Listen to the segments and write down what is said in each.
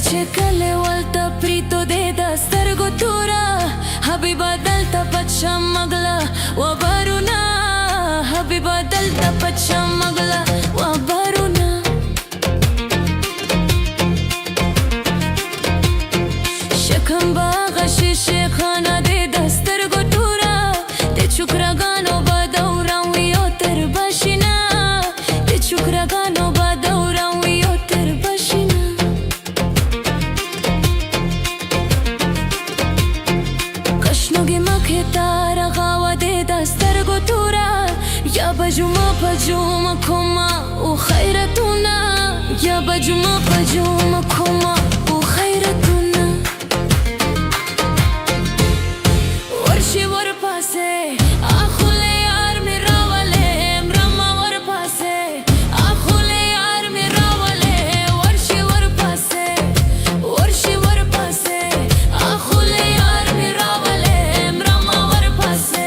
چې کله ولته پریتو دې د سترګو توره حبیبه دلته پټ شم مغله وبرونه حبیبه دلته پټ شم مغله وبرونه شکم باغ شیشه خانه دې د سترګو توره د چوکرګانو به دوران وي او تر بشینه د چوکرګانو به دوران وي او تر بشینه کشنوګې مخې ته رغاوه دې د سترګو توره یا به جمعه په جمعه کومه او خیرتونه یا به جمعه په جمعه کومه او خیرتونه ورشي ورپاسې اخوله یار مې راولې مرمه ورپاسې اخوله یار مې راولې ورشي ورپاسې ورشي ورپاسې اخوله یار مې راولې مرمه ورپاسې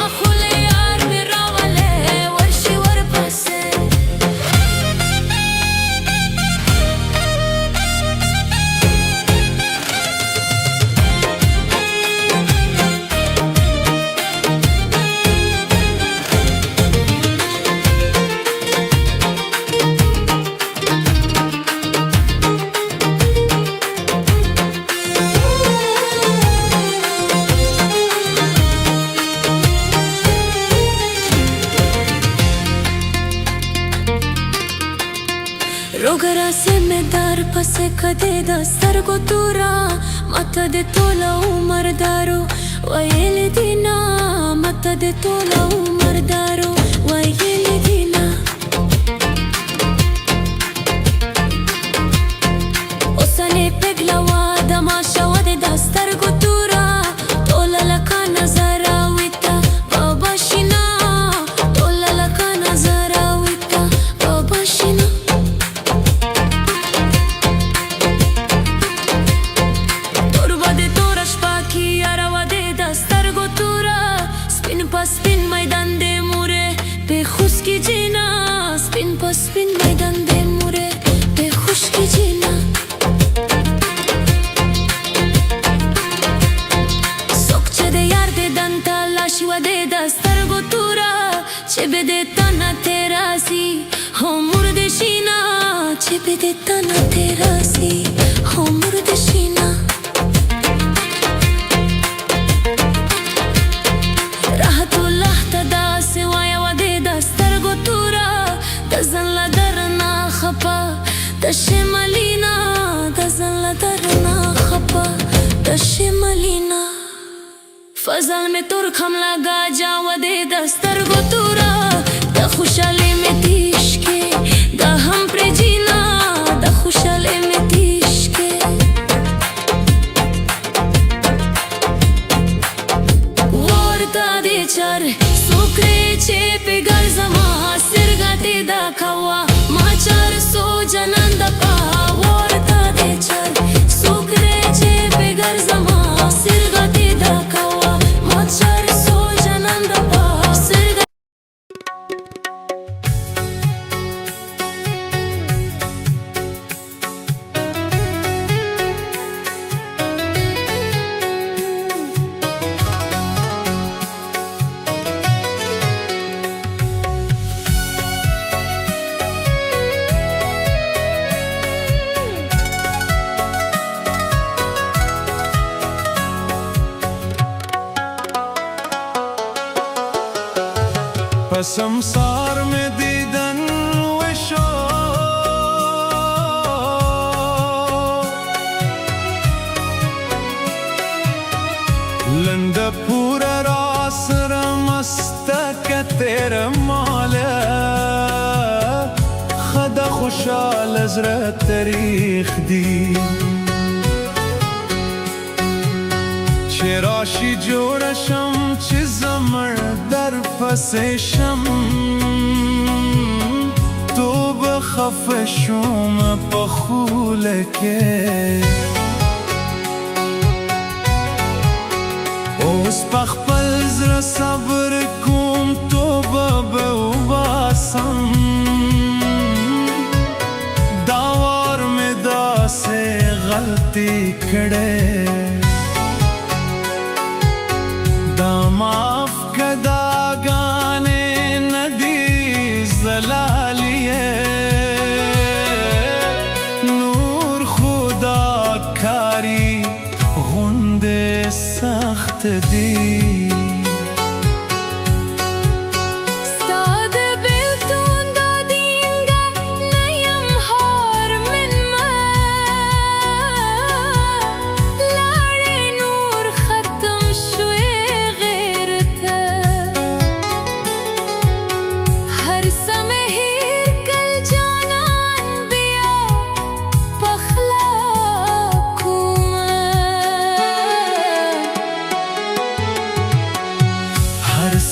اخوله یار مې راولې ورشي ورپاسې روګرا سه مې در پسې کدې د سترګو توره ماته دې ټوله عمر دارو ویلې دي نه ماته دې ټوله عمر دارو ویلې دي نه اوسنۍ پېغله واده ماشه ودې د سترګو توره ټوله لکه نظره ویته بابا شینه ټوله لکه نظره ویته بابا شینه سپین میدان دې موره به خوش کی جینا سپین سپین میدان دې موره به خوش کی جینا څوک چې د یار دې دنتا لاشي و دې د سترګو توره چې به دې تنه تیراسي هو مرده شینا چې به دې تنه تیراسي هو مرده شینا شمالینا د زل درنا خپا د شمالینا فضل میں ترکم لگا جاو دے دستر گو تورا د خوشالی میں تیشکے د ہم پر جینا د خوشالی میں تیشکے ورتا دے چار سوکرے چے پہ گرزما سرگاتی دا کوا ما چار سو جنان دا پا ورتا دے چار سوکرے چے پہ گرزما سرگاتی دا کوا ما چار سو جنان دا پا سرگاتی संसार में दीदन विशो लंद पूरा रास रमस्तक तेरे माल खदा खुशाल अजरत तारीख दी چراشی جورشم چه زمر در پسشم تو بخفشم بخولکه اوس پخپل زر صبر کوم تو به وباسم داوار می داسه کړې دا معاف کدا غانې ندی زلالیه نور خدا کاری غنده سخت دی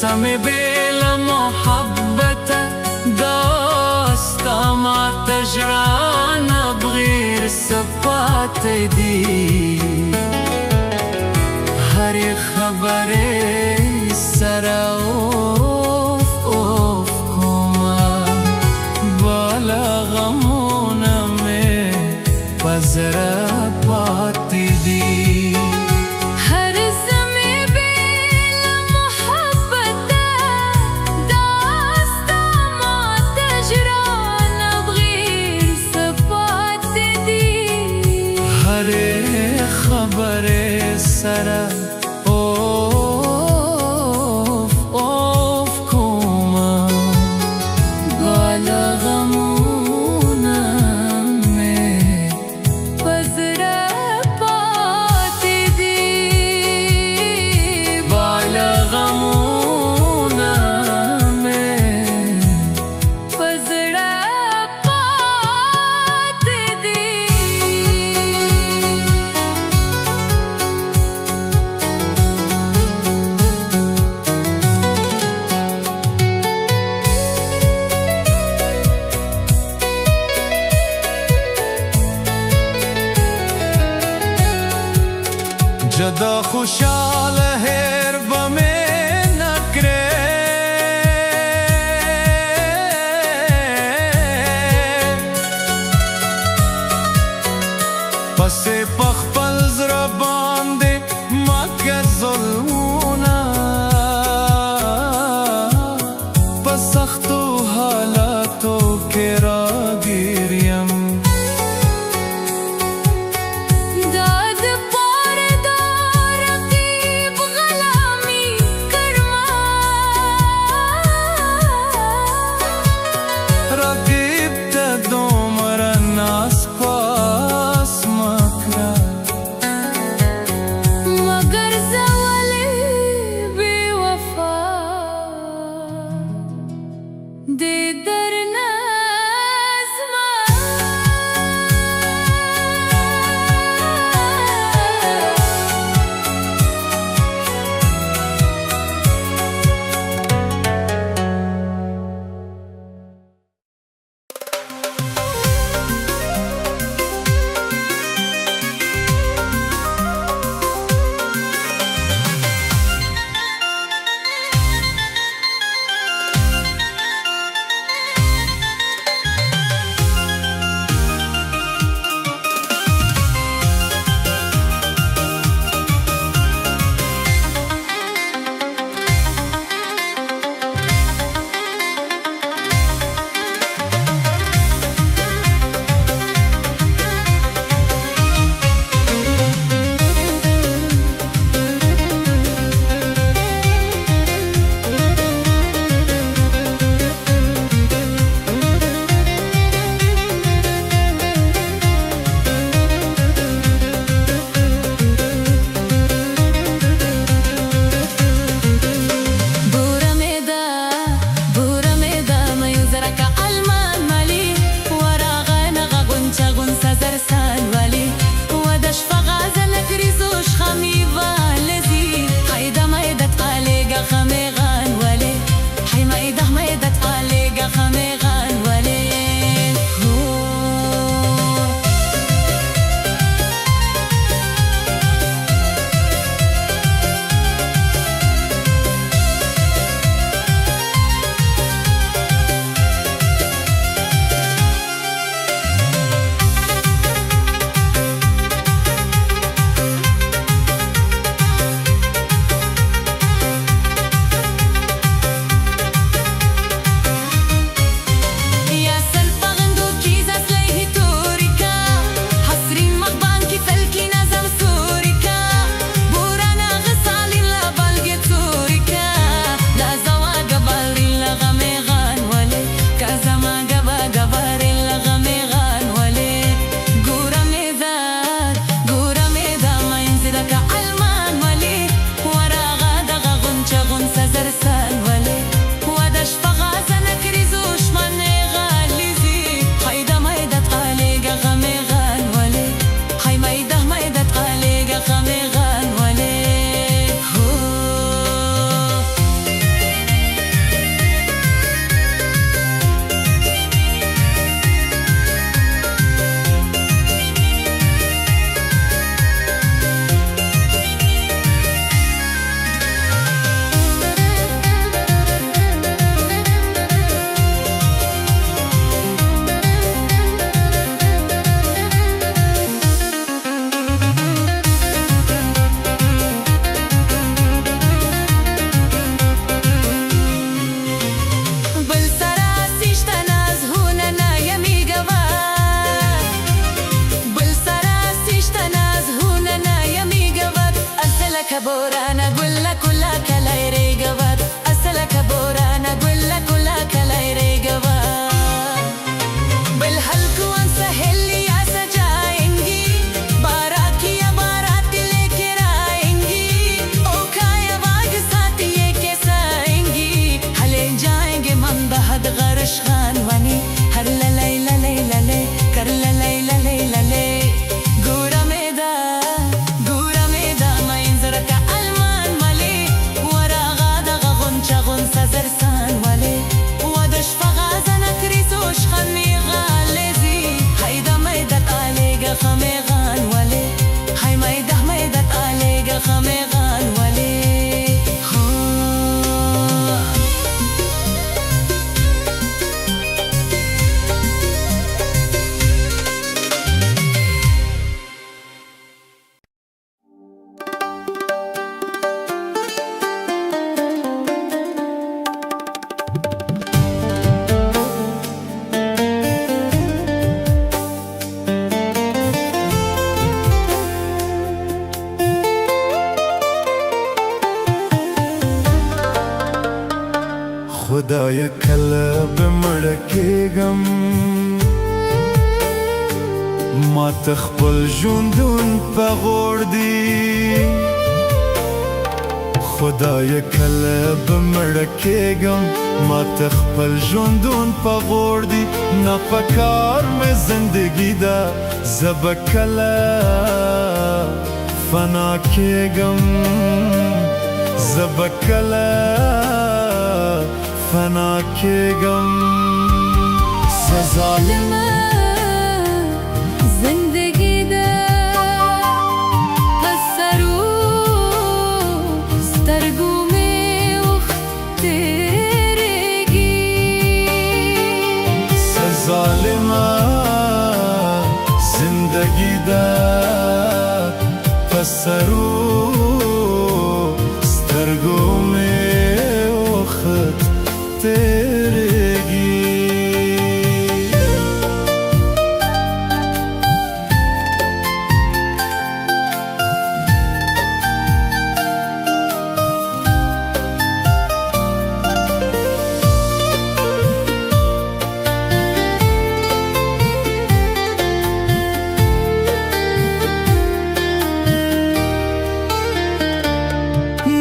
سمې بېله محبت داستا ماته ژړانه بغیر څه پاتې دي هرې خبرې سره اوف اوف کومه بالا غمونه مې په زړه پاتې دي سره اوف اوف کومه بالا غمونه مې په زړه پاتې دي بالا غمونه مې په زړه پاتې دي جدا خوشحال هر بمه نکره پس پخپل زړه باندې مکه ظلمونه په سختو حالاتو کې راګیر یم رقیب ته دومره ناس پاس مکړه مگر زه ولې بې وفا دې درنه زما خدای کله بمړه کېږم ما ته خپل ژوندون په غوړ دی خدای کله بمړه کېږم ما ته خپل ژوندون په غوړ دی نه په کار مې زندګي ده زه به کله فنا کېږم زه به کله فنا کېږم زه ظالمه زندگی ده په سرو سترګو مې وخت تېرېږي زه ظالمه زندگی ده په سرو سترګو مې وخت تېرېږي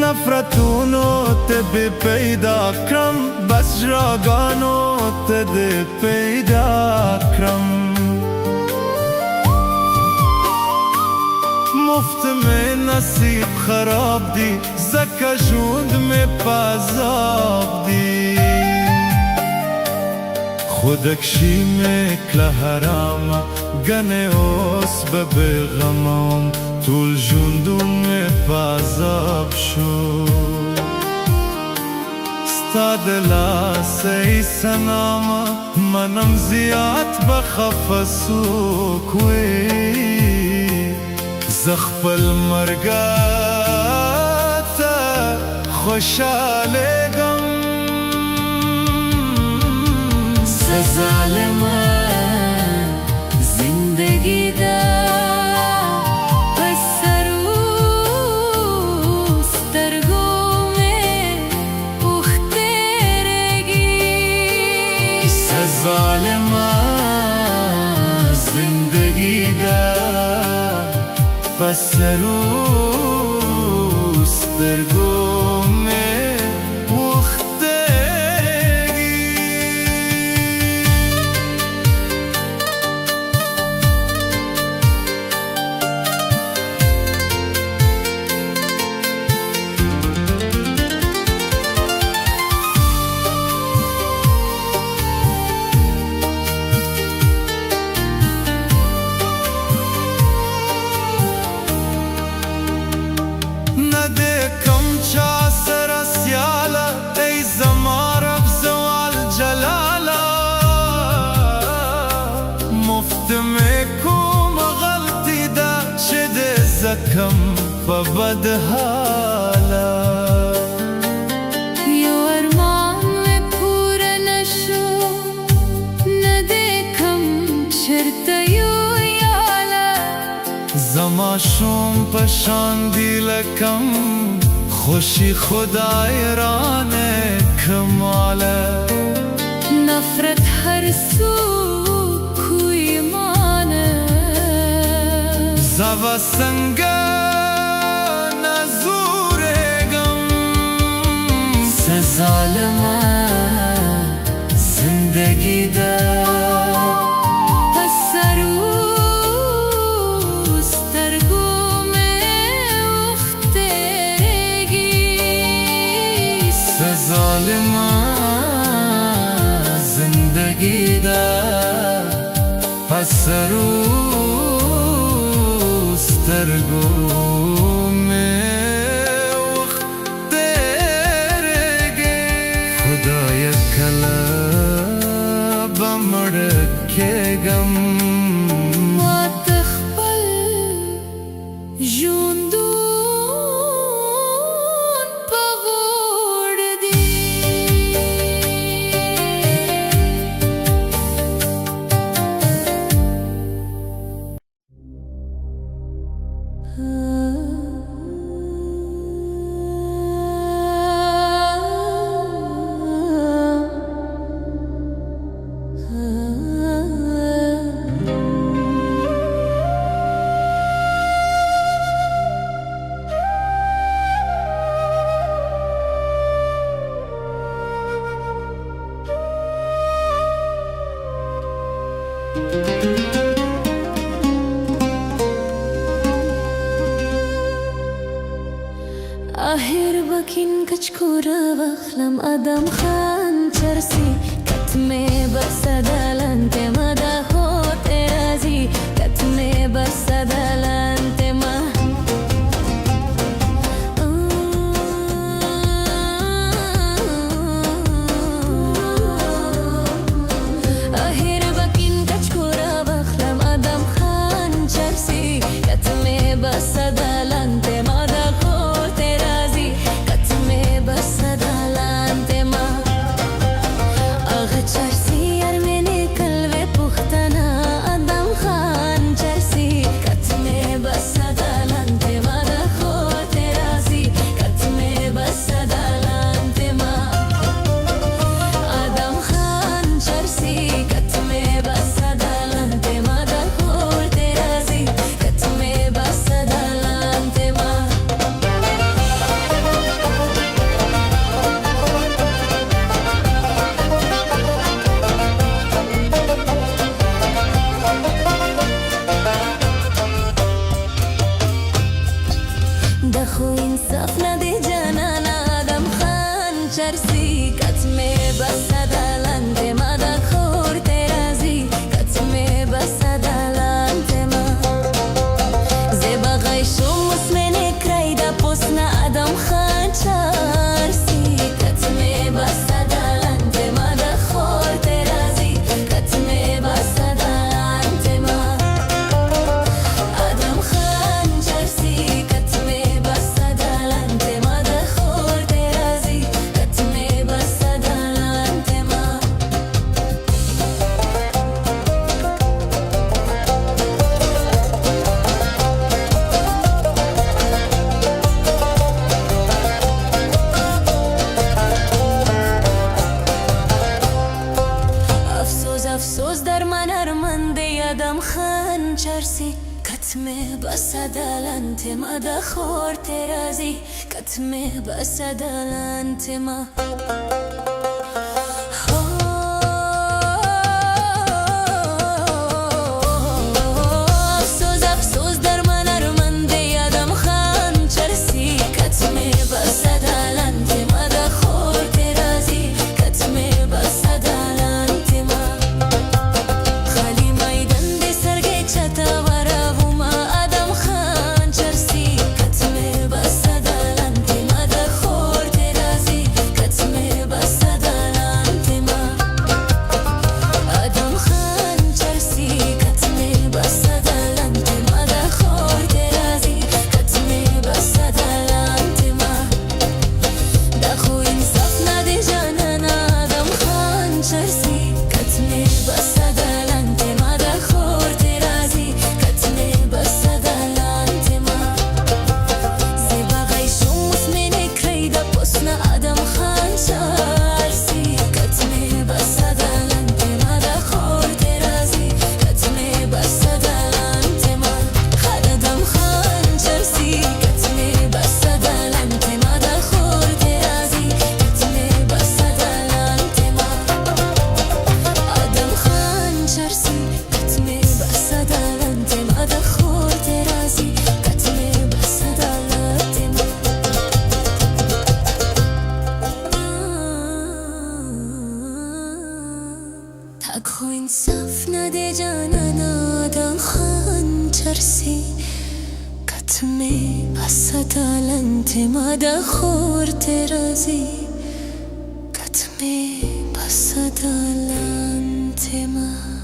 نفرتونو ته به پیدا کړم بس ژړاګانو ته دې پیدا کړم مفت مې نصیب خراب دی ځکه ژوند مې په عذاب دی خودکشي مې کړه حرامه ګنې اوس به بېغمه وم ټول ژوندون مې په عذاب شو ستا د لاسه ای سنامه منم زیات به خفه څوک وي زه خپل مرګه ته خوشحالېږم زه ظالمه زندگی ده په سرو سترګو مې وخت تېرېږي زه ظالمه زندگی ده په سرو سترګو مې وخت تېرېږي کم په بد حاله یو ارمان مې پوره نشو نه دې کم چېرته یو یاله زما شوم په شان دی لکم خوشی خدای رانه کماله نفرت هر سو کوی مانه زوا څنګه نزورېږم زه ظالمه زندگی ده په سرو سترګو مې وخت تېرېږي زه ظالمه زندگی ده په سرو سترګو مې وخت تېرېږي خدایه کله به مړه کېږم ما ته خپل ژوندون په غوړ دی Oh آخر بکین کچکورا وخلم آدم خان چرسی کتمه بسدالنت مدا هوت رازی کتمه بسدالنت ما آخر بکین کچکورا وخلم آدم خان چرسی کتمه بسدالنت مدا دخو انصاف ندی جانان آدم خان چرسی کتمه بسدالنت ما دخور ترازی کتمه بسدالنت ما زیبا غیشم مسمن کرایدا پسنا آدم خان چرسی کتمه بسدالنت ما دخور ترازی کتمه بسدالنت ما آدم خان چرسی افسوس در من ارمنده آدم خان چرسی کتمه بسدالنت ما دخور ترازی کتمه بسدالنت ما افسوس در من ارمنده آدم خان چرسی کتمه بسدالنت ما دخور ترازی کتمه بسدالنت ما خو انصاف نده جانان آدم خان چرسی کتمه بسدالنت ما دخور ترازی کتمه بسدالنت ما